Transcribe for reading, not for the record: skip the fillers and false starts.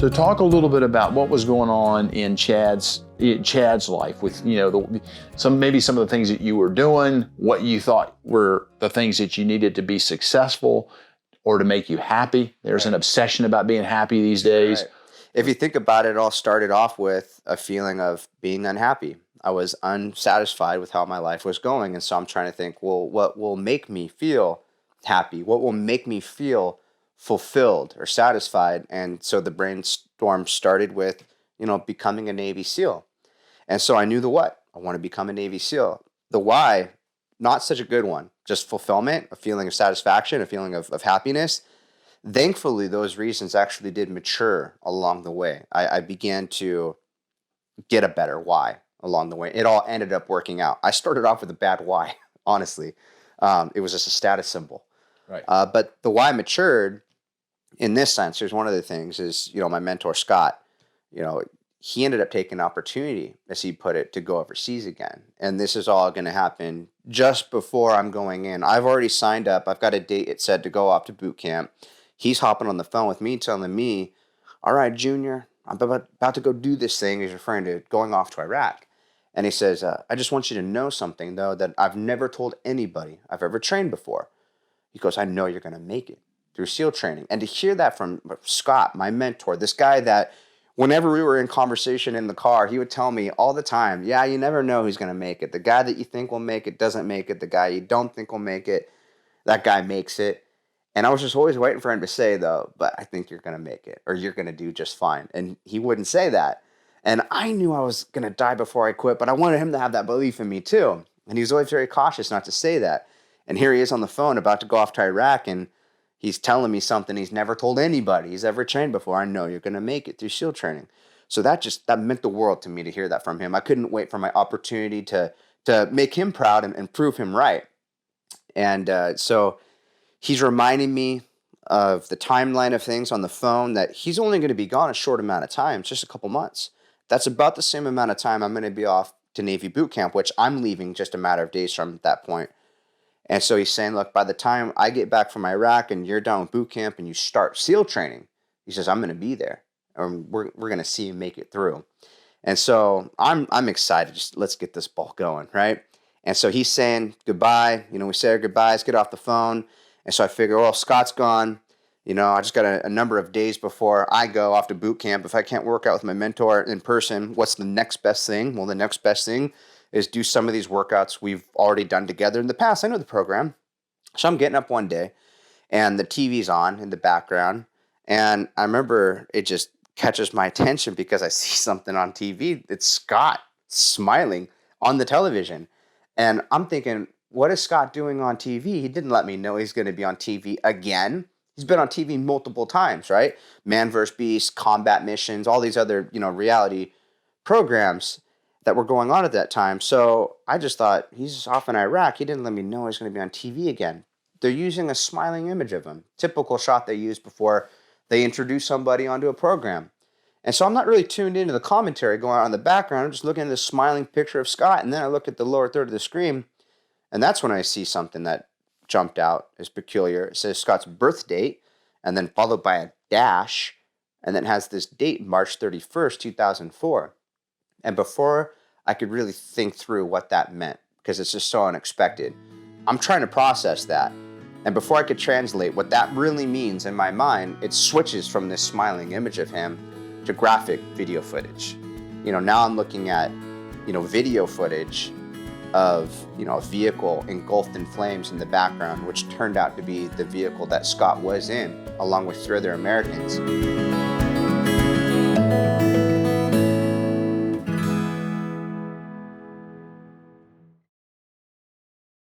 So talk a little bit about what was going on in Chad's life with, maybe some of the things that you were doing, what you thought were the things that you needed to be successful or to make you happy. There's an obsession about being happy these days. Right. If you think about it, it all started off with a feeling of being unhappy. I was unsatisfied with how my life was going. And so I'm trying to think, well, what will make me feel happy? What will make me feel fulfilled or satisfied? And so the brainstorm started with, becoming a Navy SEAL. And so I knew the what. I want to become a Navy SEAL. The why, not such a good one. Just fulfillment, a feeling of satisfaction, a feeling of happiness. Thankfully, those reasons actually did mature along the way. I began to get a better why along the way. It all ended up working out. I started off with a bad why, honestly. It was just a status symbol. Right. But the why matured in this sense. Here's one of the things is, my mentor, Scott, he ended up taking an opportunity, as he put it, to go overseas again. And this is all going to happen just before I'm going in. I've already signed up. I've got a date it said to go off to boot camp. He's hopping on the phone with me, telling me, all right, Junior, I'm about to go do this thing. He's referring to going off to Iraq. And he says, I just want you to know something, though, that I've never told anybody I've ever trained before. He goes, I know you're going to make it through SEAL training. And to hear that from Scott, my mentor, this guy that whenever we were in conversation in the car, he would tell me all the time, yeah, you never know who's going to make it. The guy that you think will make it doesn't make it. The guy you don't think will make it, that guy makes it. And I was just always waiting for him to say, though, but I think you're going to make it or you're going to do just fine. And he wouldn't say that. And I knew I was going to die before I quit, but I wanted him to have that belief in me too. And he was always very cautious not to say that. And here he is on the phone about to go off to Iraq, and he's telling me something he's never told anybody he's ever trained before. I know you're going to make it through SEAL training. So that meant the world to me to hear that from him. I couldn't wait for my opportunity to make him proud and prove him right. And so he's reminding me of the timeline of things on the phone, that he's only going to be gone a short amount of time, just a couple months. That's about the same amount of time I'm going to be off to Navy boot camp, which I'm leaving just a matter of days from that point. And so he's saying, look, by the time I get back from Iraq and you're done with boot camp and you start SEAL training, he says, I'm going to be there. We're going to see you make it through. And so I'm excited. Just let's get this ball going, right? And so he's saying goodbye. We say our goodbyes, get off the phone. And so I figure, well, Scott's gone. I just got a number of days before I go off to boot camp. If I can't work out with my mentor in person, what's the next best thing? Well, the next best thing is do some of these workouts we've already done together in the past. I know the program. So I'm getting up one day and the TV's on in the background. And I remember it just catches my attention because I see something on TV. It's Scott smiling on the television. And I'm thinking, what is Scott doing on TV? He didn't let me know he's going to be on TV again. He's been on TV multiple times, right? Man vs. Beast, combat missions, all these other, reality programs that were going on at that time. So I just thought, he's off in Iraq. He didn't let me know he's going to be on TV again. They're using a smiling image of him. Typical shot they use before they introduce somebody onto a program. And so I'm not really tuned into the commentary going on in the background. I'm just looking at this smiling picture of Scott. And then I look at the lower third of the screen. And that's when I see something that jumped out as peculiar. It says Scott's birth date, and then followed by a dash, and then has this date, March 31st, 2004. And before I could really think through what that meant, because it's just so unexpected, I'm trying to process that. And before I could translate what that really means in my mind, it switches from this smiling image of him to graphic video footage. Now I'm looking at, video footage of, a vehicle engulfed in flames in the background, which turned out to be the vehicle that Scott was in, along with 3 other Americans.